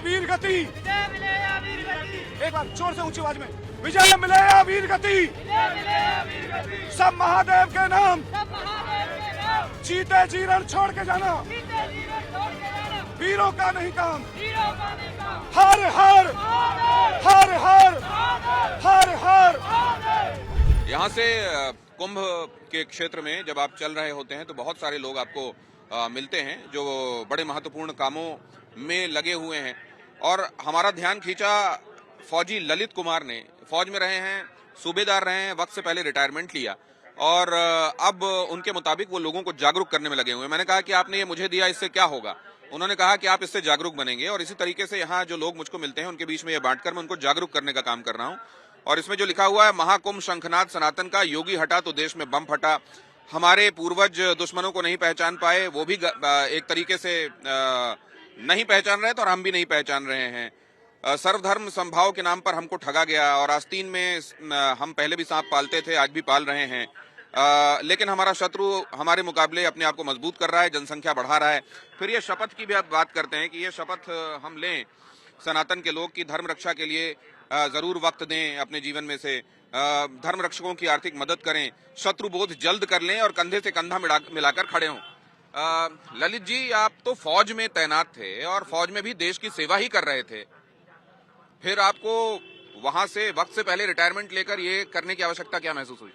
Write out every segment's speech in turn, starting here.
वीर गति। विजय मिलेगा वीर गति। एक बार जोर से ऊंची आवाज में, विजय मिलेगा वीर गति। विजय मिलेगा वीर गति। सब महादेव के नाम, सब महादेव के नाम। जीते जी रण छोड़ के जाना, जीते जीवन छोड़ के जाना। वीरों का नहीं काम। वीरों का नहीं काम। हर हर हर हर हर हर। यहाँ से कुंभ के क्षेत्र में जब आप चल रहे होते हैं तो बहुत सारे लोग आपको मिलते हैं जो बड़े महत्वपूर्ण कामों में लगे हुए हैं। और हमारा ध्यान खींचा फौजी ललित कुमार ने। फौज में रहे हैं, सूबेदार रहे हैं, वक्त से पहले रिटायरमेंट लिया और अब उनके मुताबिक वो लोगों को जागरूक करने में लगे हुए हैं। मैंने कहा कि आपने ये मुझे दिया, इससे क्या होगा? उन्होंने कहा कि आप इससे जागरूक बनेंगे और इसी तरीके से यहाँ जो लोग मुझको मिलते हैं उनके बीच में ये बांटकर मैं उनको जागरूक करने का काम कर रहा हूँ। और इसमें जो लिखा हुआ है महाकुंभ शंखनाद सनातन का, योगी हटा तो देश में बम फटा। हमारे पूर्वज दुश्मनों को नहीं पहचान पाए, वो भी एक तरीके से नहीं पहचान रहे थे और हम भी नहीं पहचान रहे हैं। सर्वधर्म संभाव के नाम पर हमको ठगा गया और आस्तीन में हम पहले भी सांप पालते थे, आज भी पाल रहे हैं। लेकिन हमारा शत्रु हमारे मुकाबले अपने आप को मजबूत कर रहा है, जनसंख्या बढ़ा रहा है। फिर ये शपथ की भी आप बात करते हैं कि ये शपथ हम लें सनातन के लोग की धर्म रक्षा के लिए जरूर वक्त दें अपने जीवन में से, धर्म रक्षकों की आर्थिक मदद करें, शत्रु बोध जल्द कर लें और कंधे से कंधा मिलाकर खड़े हों। ललित जी, आप तो फौज में तैनात थे और फौज में भी देश की सेवा ही कर रहे थे, फिर आपको वहां से वक्त से पहले रिटायरमेंट लेकर ये करने की आवश्यकता क्या महसूस हुई?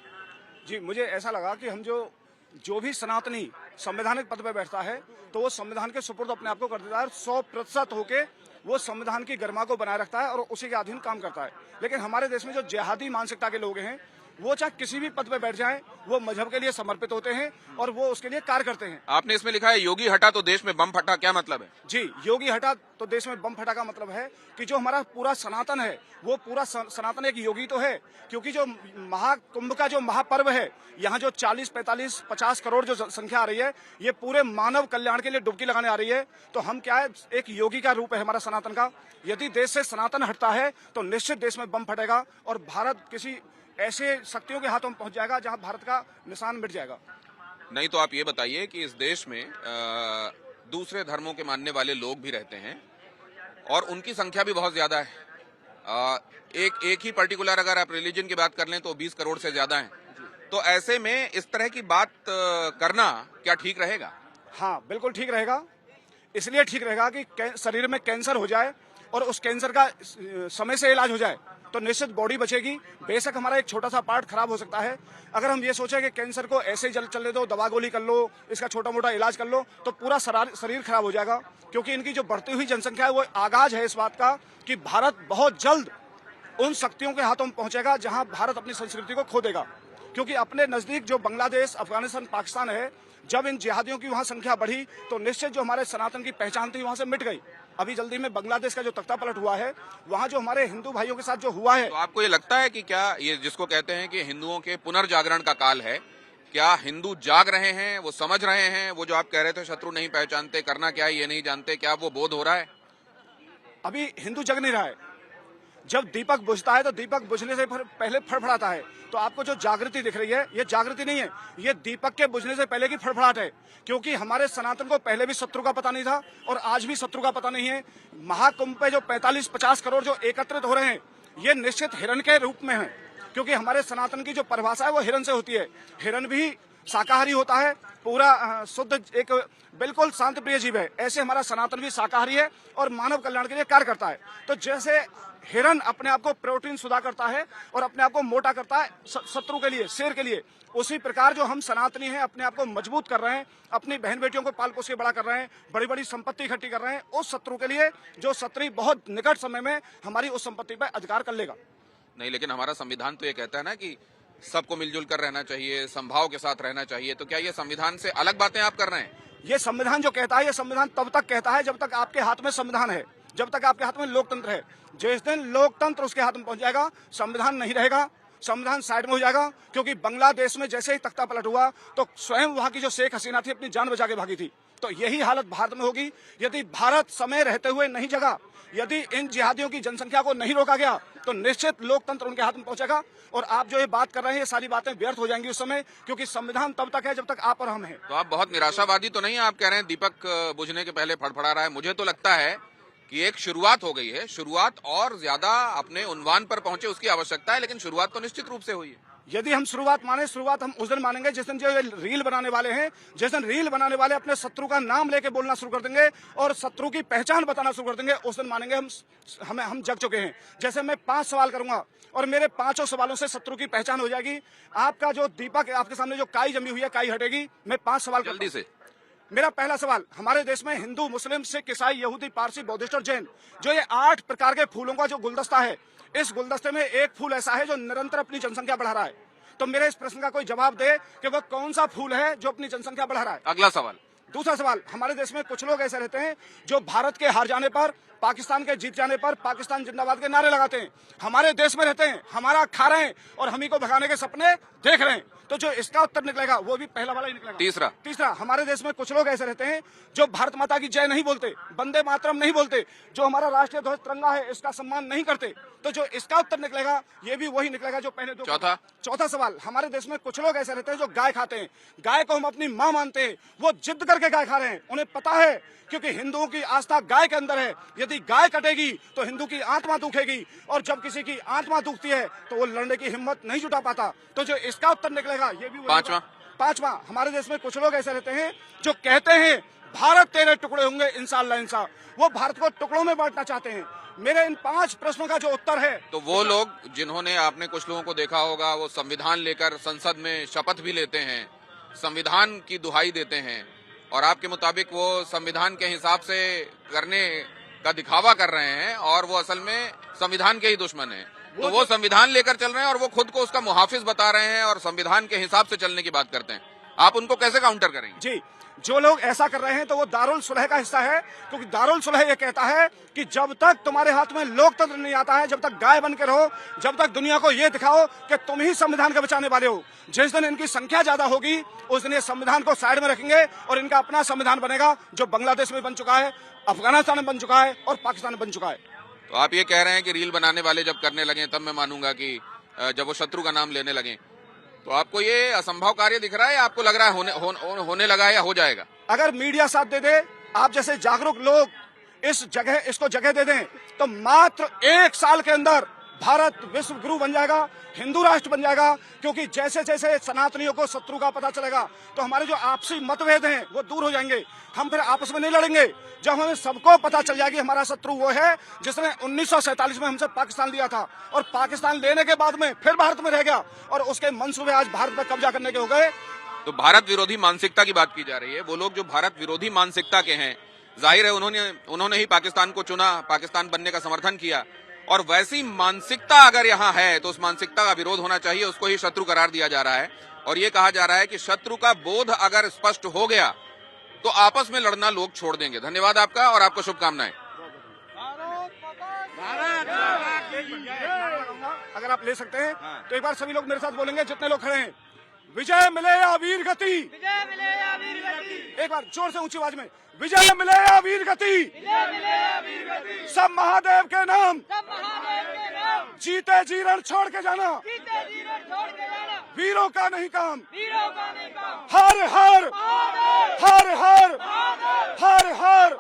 जी, मुझे ऐसा लगा कि हम जो भी सनातनी संवैधानिक पद पर बैठता है तो वो संविधान के सुपुर्द अपने आप को कर देता है, 100% होके वो संविधान की गरिमा को बनाए रखता है और उसी के अधीन काम करता है। लेकिन हमारे देश में जो जिहादी मानसिकता के लोग हैं वो चाहे किसी भी पद पर बैठ जाएं, वो मजहब के लिए समर्पित होते हैं और वो उसके लिए कार्य करते हैं। आपने इसमें लिखा है योगी हटा तो देश में बम फटा, क्या मतलब है? जी, योगी हटा तो देश में बम फटा का मतलब है कि जो हमारा पूरा सनातन है वो पूरा सनातन एक योगी तो है, क्योंकि जो महाकुंभ का जो महापर्व है, यहाँ जो 40, 45, 50 करोड़ जो संख्या आ रही है, ये पूरे मानव कल्याण के लिए डुबकी लगाने आ रही है। तो हम क्या है, एक योगी का रूप है हमारा सनातन का। यदि देश से सनातन हटता है तो निश्चित देश में बम फटेगा और भारत किसी ऐसे शक्तियों के हाथों में पहुंच जाएगा जहां भारत का निशान मिट जाएगा। नहीं तो आप ये बताइए कि इस देश में दूसरे धर्मों के मानने वाले लोग भी रहते हैं और उनकी संख्या भी बहुत ज्यादा है। एक ही पर्टिकुलर अगर आप रिलीजन की बात कर लें तो 20 करोड़ से ज्यादा है। तो ऐसे में इस तरह की बात करना क्या ठीक रहेगा? हाँ, बिल्कुल ठीक रहेगा। इसलिए ठीक रहेगा कि शरीर में कैंसर हो जाए और उस कैंसर का समय से इलाज हो जाए तो निश्चित बॉडी बचेगी। बेशक हमारा एक छोटा सा पार्ट खराब हो सकता है। अगर हम ये सोचें कि कैंसर को ऐसे ही चलने दो, दवा गोली कर लो, इसका छोटा मोटा इलाज कर लो, तो पूरा शरीर खराब हो जाएगा। क्योंकि इनकी जो बढ़ती हुई जनसंख्या है वो आगाज है इस बात का कि भारत बहुत जल्द उन शक्तियों के हाथों में पहुंचेगा जहां भारत अपनी संस्कृति को खो देगा। क्योंकि अपने नजदीक जो बांग्लादेश, अफगानिस्तान, पाकिस्तान है, जब इन जिहादियों की वहां संख्या बढ़ी तो निश्चित जो हमारे सनातन की पहचान थी वहां से मिट गई। अभी जल्दी में बांग्लादेश का जो तख्ता पलट हुआ है, वहां जो हमारे हिंदू भाइयों के साथ जो हुआ है। तो आपको ये लगता है कि क्या ये जिसको कहते हैं कि हिंदुओं के पुनर्जागरण का काल है, क्या हिंदू जाग रहे हैं, वो समझ रहे हैं? वो जो आप कह रहे थे शत्रु नहीं पहचानते, करना क्या है ये नहीं जानते, क्या वो बोध हो रहा है? अभी हिंदू जग नहीं रहा है। जब दीपक बुझता है तो दीपक बुझने से पहले फड़फड़ाता है। तो आपको जो जागृति दिख रही है, ये जागृति नहीं है, ये दीपक के बुझने से पहले की फड़फड़ाहट है। क्योंकि हमारे सनातन को पहले भी शत्रु का पता नहीं था और आज भी शत्रु का पता नहीं है। महाकुंभ पे जो 45-50 करोड़ जो एकत्रित हो रहे हैं, ये निश्चित हिरण के रूप में है। क्योंकि हमारे सनातन की जो परिभाषा है वो हिरण से होती है। हिरण भी शाकाहारी होता है, पूरा शुद्ध एक बिल्कुल शांत प्रिय जीव है। ऐसे हमारा सनातन भी शाकाहारी है और मानव कल्याण के लिए कार्य करता है। तो जैसे हिरण अपने आप को प्रोटीन सुधा करता है और अपने आप को मोटा करता है शत्रु के लिए, शेर के लिए, उसी प्रकार जो हम सनातनी हैं अपने आप को मजबूत कर रहे हैं, अपनी बहन बेटियों को पाल पोस के बड़ा कर रहे हैं, बड़ी बड़ी संपत्ति इकट्ठी कर रहे हैं उस शत्रु के लिए जो शत्रु बहुत निकट समय में हमारी उस संपत्ति पर अधिकार कर लेगा। नहीं, लेकिन हमारा संविधान तो ये कहता है ना कि सबको मिलजुल कर रहना चाहिए, संभाव के साथ रहना चाहिए। तो क्या ये संविधान से अलग बातें आप कर रहे हैं? ये संविधान जो कहता है, ये संविधान तब तक कहता है जब तक आपके हाथ में संविधान है, जब तक आपके हाथ में लोकतंत्र है। जिस दिन लोकतंत्र उसके हाथ में पहुंच जाएगा, संविधान नहीं रहेगा, संविधान साइड में हो जाएगा। क्योंकि बांग्लादेश में जैसे ही तख्ता पलट हुआ तो स्वयं वहां की जो शेख हसीना थी अपनी जान बचा के भागी थी। तो यही हालत भारत में होगी यदि भारत समय रहते हुए नहीं जगा, यदि इन जिहादियों की जनसंख्या को नहीं रोका गया तो निश्चित लोकतंत्र उनके हाथ में पहुंचेगा। और आप जो ये बात कर रहे हैं ये सारी बातें व्यर्थ हो जाएंगी उस समय, क्योंकि संविधान तब तक है जब तक आप और हम हैं। तो आप बहुत निराशावादी तो नहीं? आप कह रहे हैं दीपक बुझने के पहले फड़फड़ा रहा है। मुझे तो लगता है कि एक शुरुआत हो गई है, शुरुआत और ज्यादा अपने उन्वान पर पहुंचे उसकी आवश्यकता है, लेकिन शुरुआत तो निश्चित रूप से हुई है। यदि हम शुरुआत माने, शुरुआत हम उस दिन मानेंगे जिस दिन जो ये रील बनाने वाले हैं, जिस दिन रील बनाने वाले अपने शत्रु का नाम लेके बोलना शुरू कर देंगे और शत्रु की पहचान बताना शुरू कर देंगे, उस दिन मानेंगे हम जग चुके हैं। जैसे मैं 5 सवाल करूंगा और मेरे 5 सवालों से शत्रु की पहचान हो जाएगी। आपका जो दीपक आपके सामने जो काई जमी हुई है, काई हटेगी। मैं 5 सवाल जल्दी से। मेरा पहला सवाल, हमारे देश में हिंदू, मुस्लिम, सिख, ईसाई, यहूदी, पारसी, बौद्धिस्ट और जैन, जो ये 8 प्रकार के फूलों का जो गुलदस्ता है, इस गुलदस्ते में एक फूल ऐसा है जो निरंतर अपनी जनसंख्या बढ़ा रहा है। तो मेरे इस प्रश्न का कोई जवाब दे कि वह कौन सा फूल है जो अपनी जनसंख्या बढ़ा रहा है। अगला सवाल। दूसरा सवाल, हमारे देश में कुछ लोग ऐसे रहते हैं जो भारत के हार जाने पर, पाकिस्तान के जीत जाने पर पाकिस्तान जिंदाबाद के नारे लगाते हैं, हमारे देश में रहते हैं, हमारा खा रहे हैं और हम ही को भगाने के सपने देख रहे हैं। तो जो इसका उत्तर निकलेगा वो भी पहला वाला ही निकलेगा। तीसरा, हमारे देश में कुछ लोग ऐसे रहते हैं जो भारत माता की जय नहीं बोलते, वंदे मातरम नहीं बोलते, जो हमारा राष्ट्रीय ध्वज तिरंगा है इसका सम्मान नहीं करते। तो जो इसका उत्तर निकलेगा ये भी वही निकलेगा जो पहले दो। चौथा सवाल, हमारे देश में कुछ लोग ऐसे रहते हैं जो गाय खाते हैं, गाय को हम अपनी माँ मानते हैं, वो जिद करके गाय खा रहे हैं। उन्हें पता है क्योंकि हिंदुओं की आस्था गाय के अंदर है, यदि गाय कटेगी तो हिंदू की आत्मा दुखेगी और जब किसी की आत्मा दुखती है तो वो लड़ने की हिम्मत नहीं जुटा पाता। तो जो इसका उत्तर निकलेगा ये भी पांचवा, हमारे देश में कुछ लोग ऐसे रहते हैं जो कहते हैं भारत तेरे टुकड़े होंगे इंशाअल्लाह इंशा, वो भारत को टुकड़ों में बांटना चाहते हैं। मेरे इन 5 प्रश्नों का जो उत्तर है, तो वो लोग जिन्होंने, आपने कुछ लोगों को देखा होगा, वो संविधान लेकर संसद में शपथ भी लेते हैं, संविधान की दुहाई देते हैं और आपके मुताबिक वो संविधान के हिसाब से करने का दिखावा कर रहे हैं और वो असल में संविधान के ही दुश्मन हैं। तो वो संविधान लेकर चल रहे हैं और वो खुद को उसका मुहाफिज बता रहे हैं और संविधान के हिसाब से चलने की बात करते हैं। आप उनको कैसे काउंटर करेंगे? जी, जो लोग ऐसा कर रहे हैं तो वो दारुल सुलह का हिस्सा है, क्योंकि दारुल सुलह ये कहता है कि जब तक तुम्हारे हाथ में लोकतंत्र नहीं आता है, जब तक गाय बन के रहो, जब तक दुनिया को ये दिखाओ कि तुम ही संविधान के बचाने वाले हो, जिस दिन इनकी संख्या ज्यादा होगी उस दिन ये संविधान को साइड में रखेंगे और इनका अपना संविधान बनेगा, जो बांग्लादेश में बन चुका है, अफगानिस्तान में बन चुका है और पाकिस्तान में बन चुका है। तो आप ये कह रहे हैं कि रील बनाने वाले जब करने लगे तब मैं मानूंगा कि जब वो शत्रु का नाम लेने लगे, तो आपको ये असंभव कार्य दिख रहा है या आपको लग रहा है होने लगा है या हो जाएगा? अगर मीडिया साथ दे दे, आप जैसे जागरूक लोग इसको जगह दे दें, तो मात्र 1 साल के अंदर भारत विश्व गुरु बन जाएगा, हिंदू राष्ट्र बन जाएगा। क्योंकि जैसे जैसे सनातनियों को शत्रु का पता चलेगा तो हमारे जो आपसी मतभेद हैं वो दूर हो जाएंगे, हम फिर आपस में नहीं लड़ेंगे। जब हमें सबको पता चल जाएगी हमारा शत्रु वो है जिसने 1947 में हमसे पाकिस्तान लिया था और पाकिस्तान लेने के बाद में फिर भारत में रह गया और उसके मंसूबे आज भारत पर कब्जा करने के हो गए। तो भारत विरोधी मानसिकता की बात की जा रही है। वो लोग जो भारत विरोधी मानसिकता के हैं, जाहिर है उन्होंने ही पाकिस्तान को चुना, पाकिस्तान बनने का समर्थन किया और वैसी मानसिकता अगर यहाँ है तो उस मानसिकता का विरोध होना चाहिए, उसको ही शत्रु करार दिया जा रहा है। और ये कहा जा रहा है कि शत्रु का बोध अगर स्पष्ट हो गया तो आपस में लड़ना लोग छोड़ देंगे। धन्यवाद आपका और आपको शुभकामनाएं। अगर आप ले सकते हैं तो एक बार सभी लोग मेरे साथ बोलेंगे, जितने लोग खड़े हैं, विजय मिले या वीर गति, विजय मिले या वीर गति, एक बार जोर से ऊंची आवाज में, विजय मिले या वीर गति, विजय मिले या वीर गति, सब महादेव के नाम, सब महादेव के नाम, जीते जी रण छोड़ के जाना, जीते जी रण छोड़ के जाना, वीरों का नहीं काम, वीरों का नहीं काम, हर हर महादेव, हर हर महादेव, हर हर